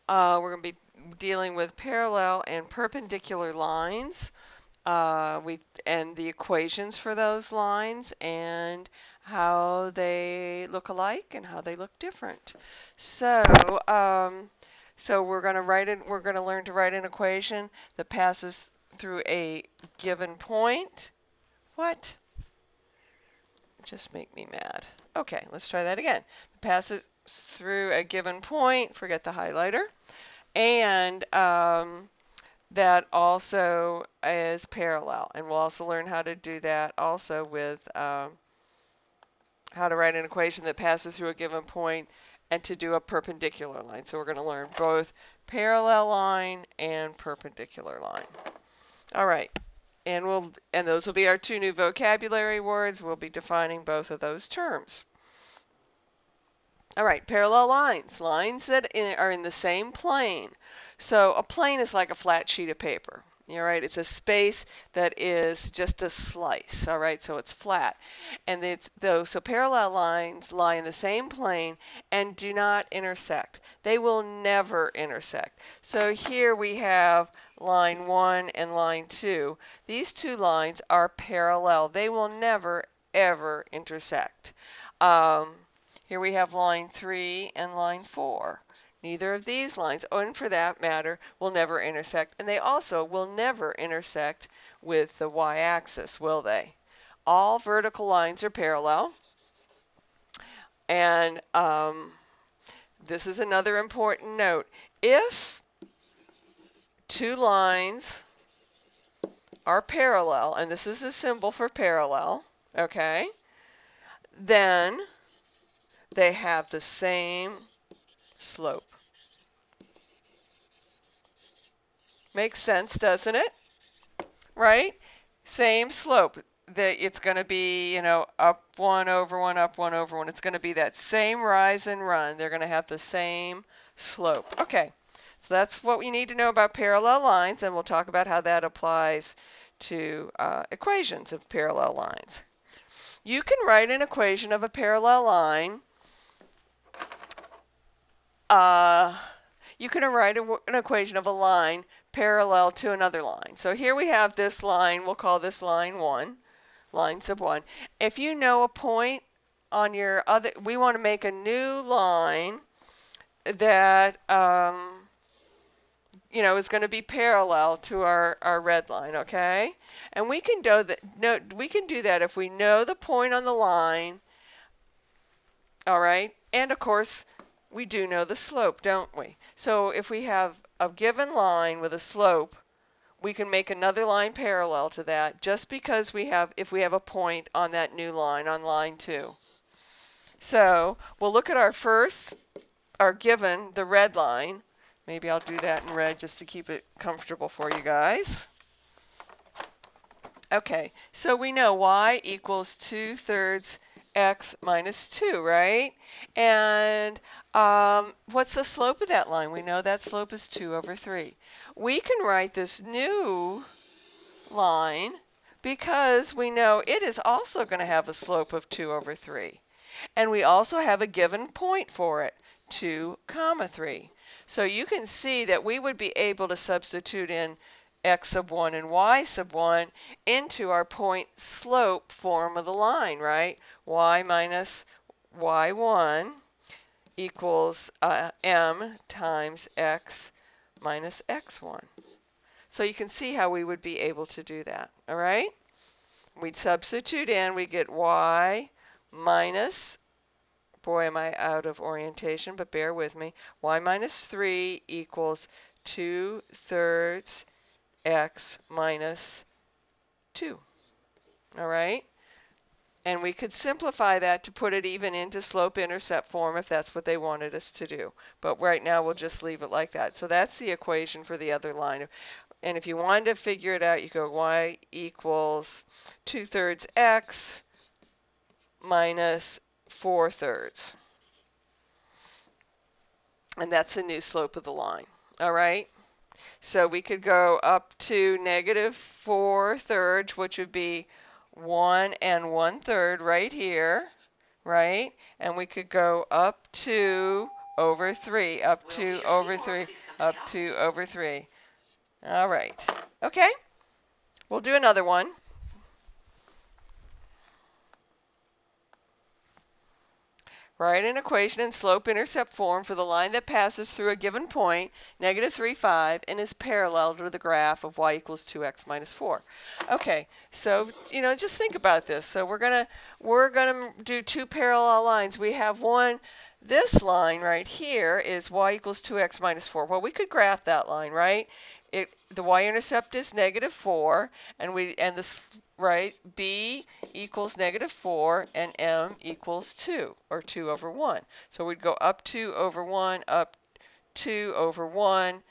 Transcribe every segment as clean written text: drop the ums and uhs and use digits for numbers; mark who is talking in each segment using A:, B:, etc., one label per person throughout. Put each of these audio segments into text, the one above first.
A: We're going to be dealing with parallel and perpendicular lines. And the equations for those lines and how they look alike and how they look different. So, we're going to we're going to learn to write an equation that passes through a given point. What? Just make me mad. Okay, let's try that again. Passes through a given point, forget the highlighter, and that also is parallel. And we'll also learn how to do that also with how to write an equation that passes through a given point and to do a perpendicular line. So we're going to learn both parallel line and perpendicular line. All right. And those will be our two new vocabulary words. We'll be defining both of those terms. All right, parallel lines, lines that are in the same plane. So a plane is like a flat sheet of paper. All right, it's a space that is just a slice. All right, so it's flat. And so parallel lines lie in the same plane and do not intersect. They will never intersect. So here we have line 1 and line 2. These two lines are parallel. They will never, ever intersect. Here we have line 3 and line 4. Neither of these lines, and for that matter, will never intersect. And they also will never intersect with the y-axis, will they? All vertical lines are parallel. And this is another important note. If two lines are parallel, and this is a symbol for parallel, okay, then they have the same slope. Makes sense, doesn't it? Right? Same slope. It's going to be, up 1 over 1, up 1 over 1. It's going to be that same rise and run. They're going to have the same slope. Okay, so that's what we need to know about parallel lines, and we'll talk about how that applies to equations of parallel lines. You can write an equation of a parallel line. You can write an equation of a line parallel to another line. So here we have this line. We'll call this line 1, line sub 1. If you know a point on your other, we want to make a new line that is going to be parallel to our red line, okay? And we can do that if we know the point on the line, all right? And of course, we do know the slope, don't we? So if we have a given line with a slope, we can make another line parallel to that just because if we have a point on that new line, on line 2. So we'll look at our given, the red line. Maybe I'll do that in red just to keep it comfortable for you guys. Okay, so we know y equals 2/3 x minus 2, right? And what's the slope of that line? We know that slope is 2 over 3. We can write this new line because we know it is also going to have a slope of 2 over 3. And we also have a given point for it, 2, 3. So you can see that we would be able to substitute in x sub 1 and y sub 1 into our point slope form of the line, right? Y minus y1 equals m times x minus x1. So you can see how we would be able to do that, all right? We'd substitute in, we get y minus, boy am I out of orientation, but bear with me, y minus 3 equals 2/3 x minus 2, all right? And we could simplify that to put it even into slope-intercept form if that's what they wanted us to do. But right now we'll just leave it like that. So that's the equation for the other line. And if you wanted to figure it out, you go y equals 2/3 x minus 4/3. And that's the new slope of the line. All right? So we could go up to negative 4/3, which would be 1 1/3 right here, right? And we could go up to over 3, up 2 over 3, up 2 over 3. All right. Okay, we'll do another one. Write an equation in slope-intercept form for the line that passes through a given point, negative 3, 5, and is parallel to the graph of y equals 2x minus 4. Okay, so, just think about this. So we're gonna do two parallel lines. We have one, this line right here is y equals 2x minus 4. Well, we could graph that line, right? The y-intercept is negative 4, and b equals negative 4, and m equals 2, or 2 over 1. So we'd go up 2 over 1, up 2 over 1,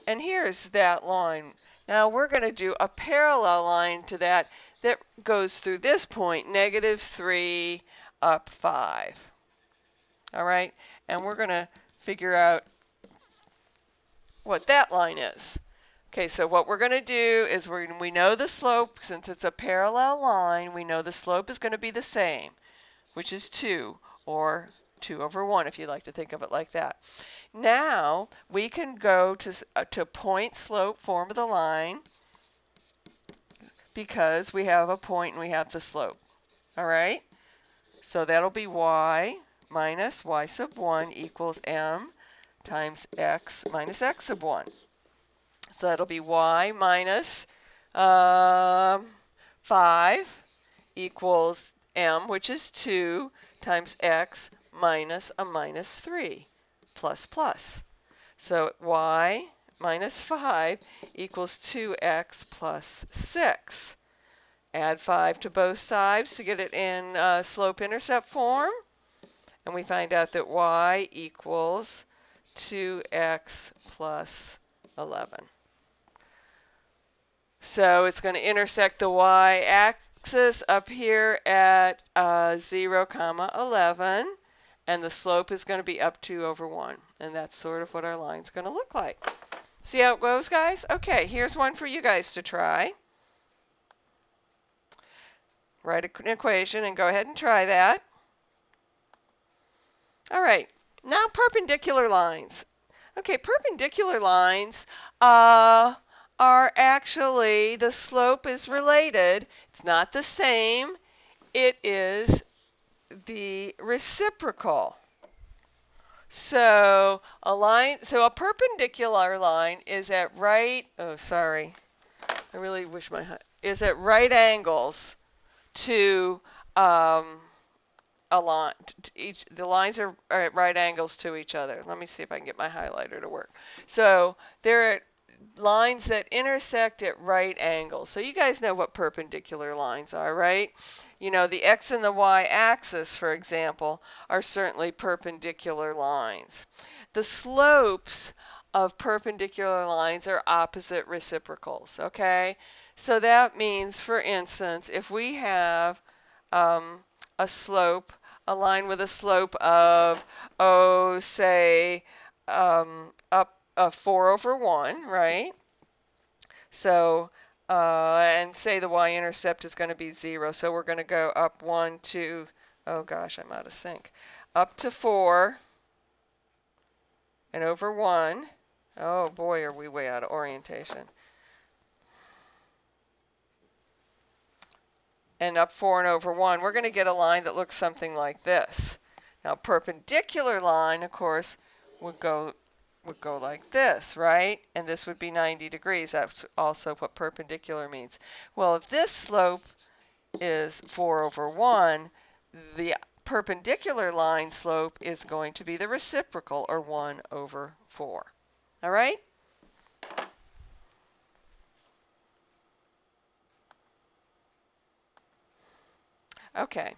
A: and here's that line. Now we're going to do a parallel line to that goes through this point, negative 3, up 5. All right, and we're going to figure out what that line is. Okay, so what we're going to do is we know the slope, since it's a parallel line, we know the slope is going to be the same, which is 2, or 2 over 1 if you like to think of it like that. Now we can go to point slope form of the line because we have a point and we have the slope. All right, so that'll be y minus y sub 1 equals m times x minus x sub 1. So that'll be y minus 5 equals m, which is 2, times x minus a minus 3, plus plus. So y minus 5 equals 2x plus 6. Add 5 to both sides to get it in slope-intercept form. And we find out that y equals 2x plus 11. So it's going to intersect the y-axis up here at 0, 11, and the slope is going to be up 2 over 1. And that's sort of what our line's going to look like. See how it goes, guys? Okay, here's one for you guys to try. Write an equation and go ahead and try that. All right, now perpendicular lines. Okay, perpendicular lines are actually, the slope is related. It's not the same. It is the reciprocal. So a perpendicular line is at right angles to a line. The lines are at right angles to each other. Let me see if I can get my highlighter to work. So there are lines that intersect at right angles. So you guys know what perpendicular lines are, right? The x and the y axis, for example, are certainly perpendicular lines. The slopes of perpendicular lines are opposite reciprocals, okay? So that means, for instance, if we have a line with a slope of, say, up 4 over 1, right? So, and say the y-intercept is going to be 0, so we're going to go up 1, 2, oh gosh, I'm out of sync, up to 4, and over 1. Oh boy, are we way out of orientation. And up 4 and over 1, we're going to get a line that looks something like this. Now, perpendicular line, of course, would go like this, right? And this would be 90 degrees. That's also what perpendicular means. Well, if this slope is 4 over 1, the perpendicular line slope is going to be the reciprocal, or 1 over 4. All right? Okay,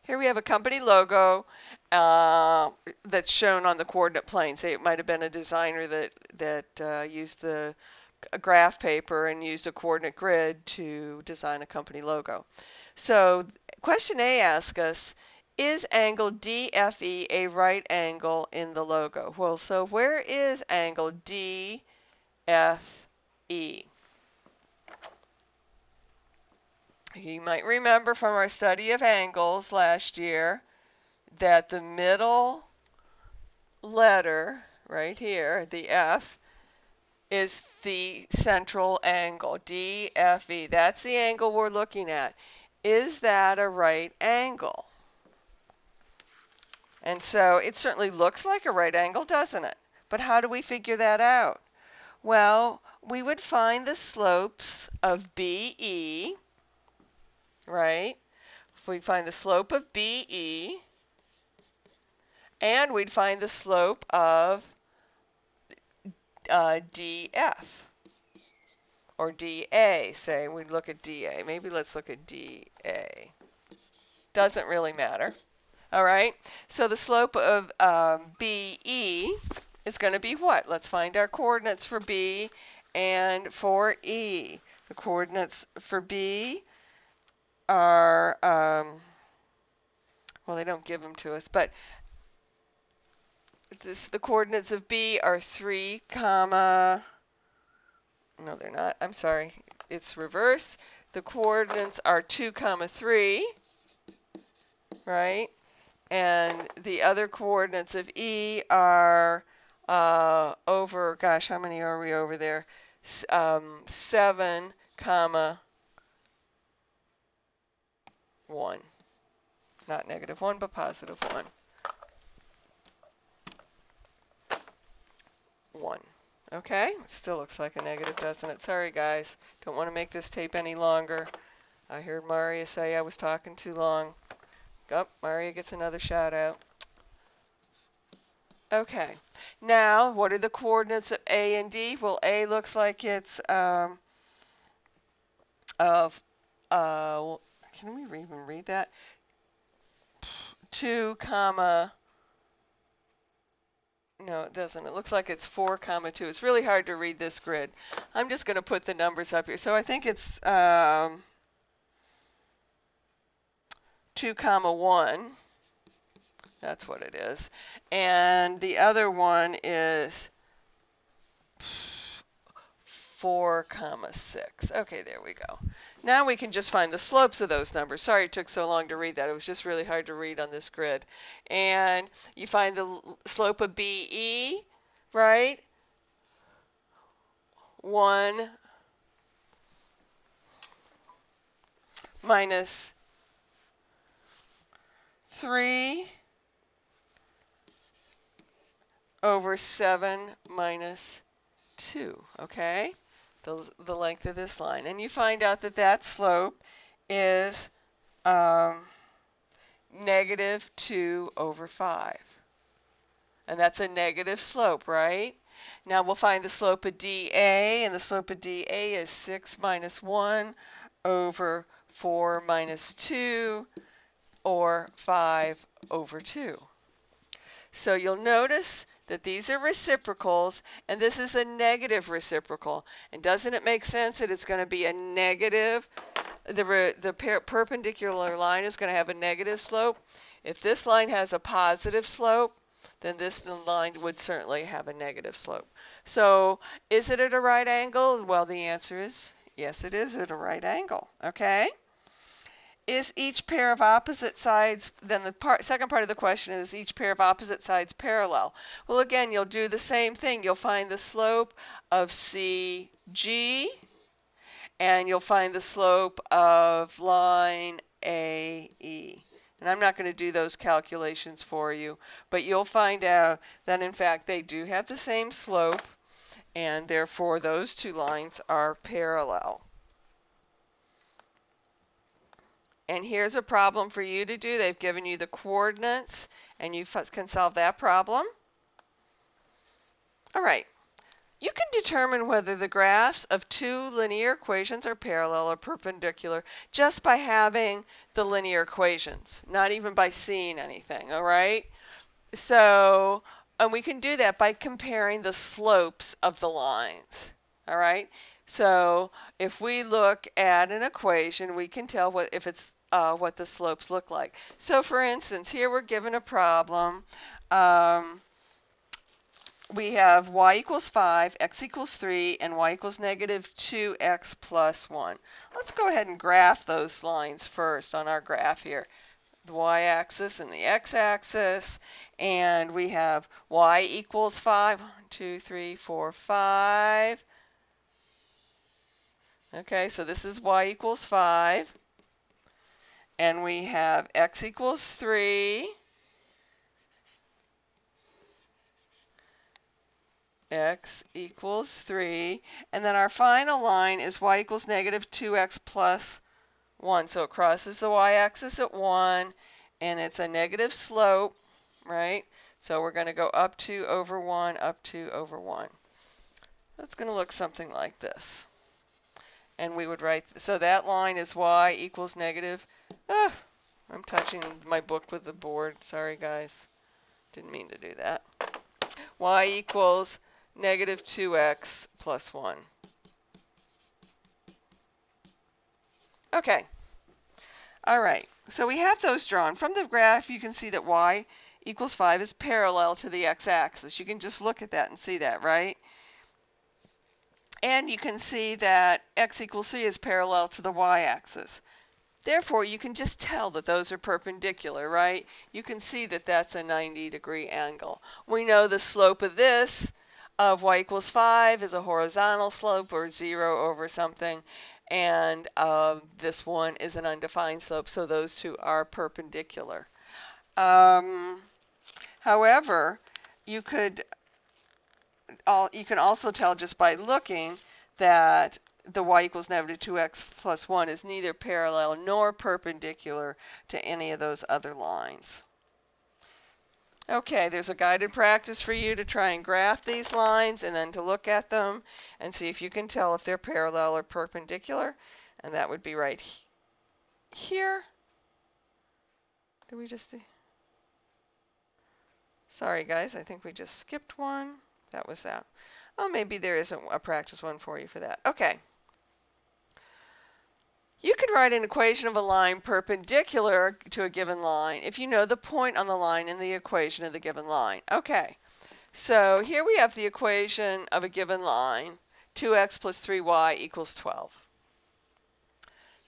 A: here we have a company logo that's shown on the coordinate plane. Say it might have been a designer that used the graph paper and used a coordinate grid to design a company logo. So question A asks us, is angle DFE a right angle in the logo? Well, so where is angle DFE? You might remember from our study of angles last year that the middle letter right here, the F, is the central angle, DFE. That's the angle we're looking at. Is that a right angle? And so it certainly looks like a right angle, doesn't it? But how do we figure that out? Well, we would find the slopes of BE, right? If we find the slope of BE, and we'd find the slope of DF, or DA, say. We'd look at DA. Maybe let's look at DA. Doesn't really matter. All right, so the slope of BE is going to be what? Let's find our coordinates for B and for E. The coordinates for B are, well, they don't give them to us, but the coordinates of B are 3, comma, no, they're not. I'm sorry, it's reverse. The coordinates are 2, comma 3, right? And the other coordinates of E are over, gosh, how many are we over there? 7, comma 1. Not -1, but +1. 1. Okay, it still looks like a negative, doesn't it? Sorry, guys. Don't want to make this tape any longer. I heard Maria say I was talking too long. Oh, Maria gets another shout out. Okay, now what are the coordinates of A and D? Well, A looks like it's can we even read that? 2, comma, no, it doesn't. It looks like it's 4, comma 2. It's really hard to read this grid. I'm just going to put the numbers up here. So I think it's 2, comma 1. That's what it is. And the other one is 4, comma 6. Okay, there we go. Now we can just find the slopes of those numbers. Sorry it took so long to read that. It was just really hard to read on this grid. And you find the slope of BE, right? 1 minus 3 over 7 minus 2, okay? The length of this line. And you find out that that slope is -2 over 5. And that's a negative slope, right? Now we'll find the slope of DA, and the slope of DA is 6 minus 1 over 4 minus 2, or 5 over 2. So you'll notice that these are reciprocals, and this is a negative reciprocal. And doesn't it make sense that it's going to be a negative? The perpendicular line is going to have a negative slope. If this line has a positive slope, then this line would certainly have a negative slope. So is it at a right angle? Well, the answer is yes, it is at a right angle. Okay? Is each pair of opposite sides, then the second part of the question is each pair of opposite sides parallel? Well, again, you'll do the same thing. You'll find the slope of CG, and you'll find the slope of line AE. And I'm not going to do those calculations for you, but you'll find out that, in fact, they do have the same slope, and therefore those two lines are parallel. And here's a problem for you to do. They've given you the coordinates, and you can solve that problem. All right. You can determine whether the graphs of two linear equations are parallel or perpendicular just by having the linear equations, not even by seeing anything, all right? So, and we can do that by comparing the slopes of the lines, all right? So if we look at an equation, we can tell what the slopes look like. So for instance, here we're given a problem. We have y equals 5, x equals 3, and y equals -2x plus 1. Let's go ahead and graph those lines first on our graph here. the y-axis and the x-axis, and we have y equals 5. 1, 2, 3, 4, 5. Okay, so this is y equals 5. And we have x equals 3. X equals 3. And then our final line is y equals negative 2x plus 1. So it crosses the y-axis at 1, and it's a negative slope, right? So we're going to go up 2 over 1, up 2 over 1. That's going to look something like this. And we would write, so that line is y equals negative, I'm touching my book with the board. Sorry, guys. Didn't mean to do that. Y equals negative 2x plus 1. Okay. All right. So we have those drawn. From the graph, you can see that y equals 5 is parallel to the x-axis. You can just look at that and see that, right? And you can see that x equals 3 is parallel to the y-axis. Therefore, you can just tell that those are perpendicular, right? You can see that that's a 90-degree angle. We know the slope of this, of y equals 5, is a horizontal slope, or 0 over something, and this one is an undefined slope, so those two are perpendicular. However, you can also tell just by looking that the y equals negative 2x plus 1 is neither parallel nor perpendicular to any of those other lines. Okay, there's a guided practice for you to try and graph these lines and then to look at them and see if you can tell if they're parallel or perpendicular. And that would be right here. Did we just do? Sorry, guys, I think we just skipped one. That was that. Oh, maybe there isn't a practice one for you for that. Okay. You could write an equation of a line perpendicular to a given line if you know the point on the line in the equation of the given line. Okay, so here we have the equation of a given line, 2x plus 3y equals 12.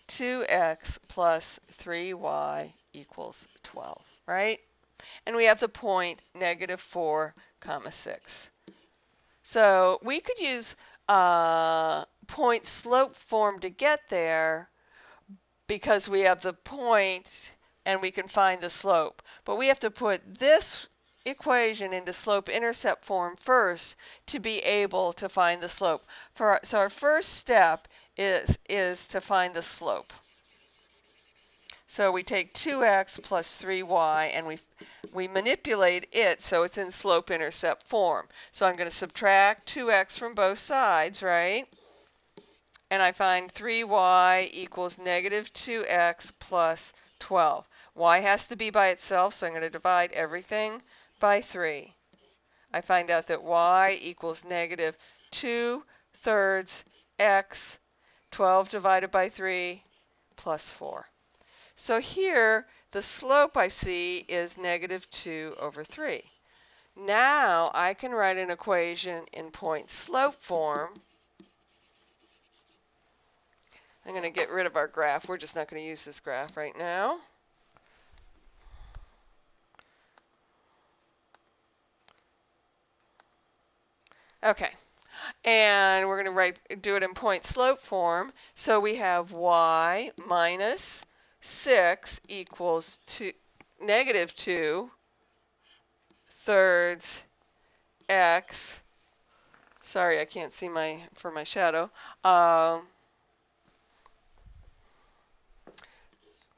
A: 2x plus 3y equals 12, right? And we have the point negative 4, comma 6. So we could use point slope form to get there, because we have the point and we can find the slope. But we have to put this equation into slope-intercept form first to be able to find the slope. So our first step is to find the slope. So we take 2x plus 3y and we manipulate it so it's in slope-intercept form. So I'm going to subtract 2x from both sides, right? And I find 3y equals negative 2x plus 12. Y has to be by itself, so I'm going to divide everything by 3. I find out that y equals negative 2/3 x, 12 divided by 3, plus 4. So here, the slope I see is negative 2 over 3. Now I can write an equation in point slope form. I'm going to get rid of our graph. We're just not going to use this graph right now. Okay, and we're going to do it in point slope form. So we have y minus 6 equals negative 2/3 x. Sorry, I can't see my shadow.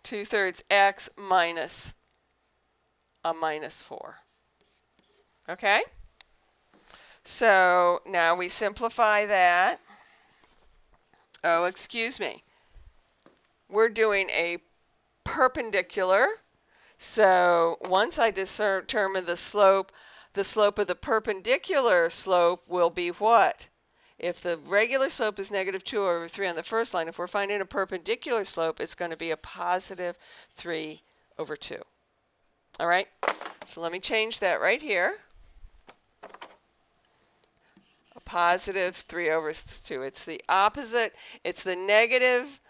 A: 2/3 x minus a minus 4. Okay? So now we simplify that. Oh, excuse me. We're doing a perpendicular. So once I determine the slope of the perpendicular slope will be what? If the regular slope is negative 2 over 3 on the first line, if we're finding a perpendicular slope, it's going to be a positive 3 over 2. All right? So let me change that right here. A positive 3 over 2. It's the opposite. It's the negative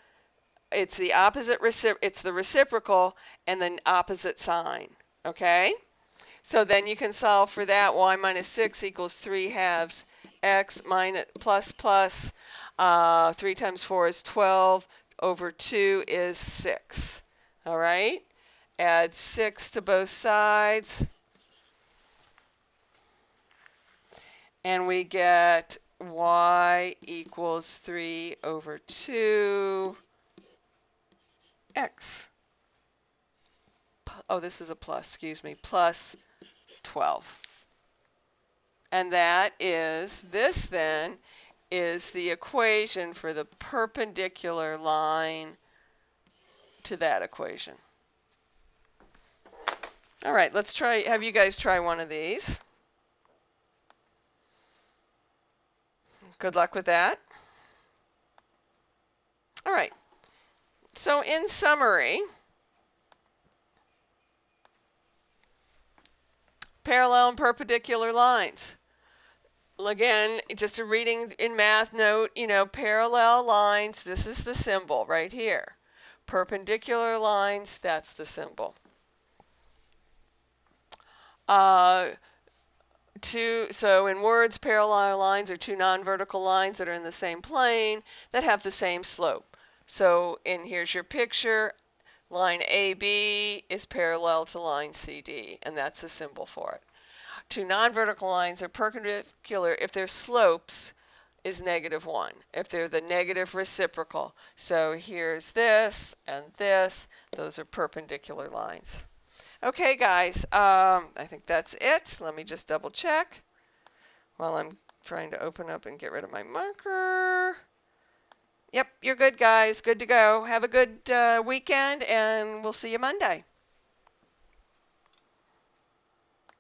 A: it's the opposite it's the reciprocal and the opposite sign. Okay? So then you can solve for that. Y minus 6 equals 3 halves. X minus plus plus 3 times 4 is 12 over 2 is 6. All right? Add 6 to both sides. And we get y equals 3 over 2 x. Oh, this is a plus, excuse me, plus 12. And that is, this then is the equation for the perpendicular line to that equation. All right, let's have you guys try one of these. Good luck with that. All right, so in summary, parallel and perpendicular lines. Again, just a reading in math note, parallel lines, this is the symbol right here. Perpendicular lines, that's the symbol. So in words, parallel lines are two non-vertical lines that are in the same plane that have the same slope. So here's your picture. Line AB is parallel to line CD, and that's a symbol for it. Two non-vertical lines are perpendicular if their slopes is -1, if they're the negative reciprocal. So here's this and this. Those are perpendicular lines. Okay, guys, I think that's it. Let me just double check while I'm trying to open up and get rid of my marker. Yep, you're good, guys. Good to go. Have a good weekend, and we'll see you Monday.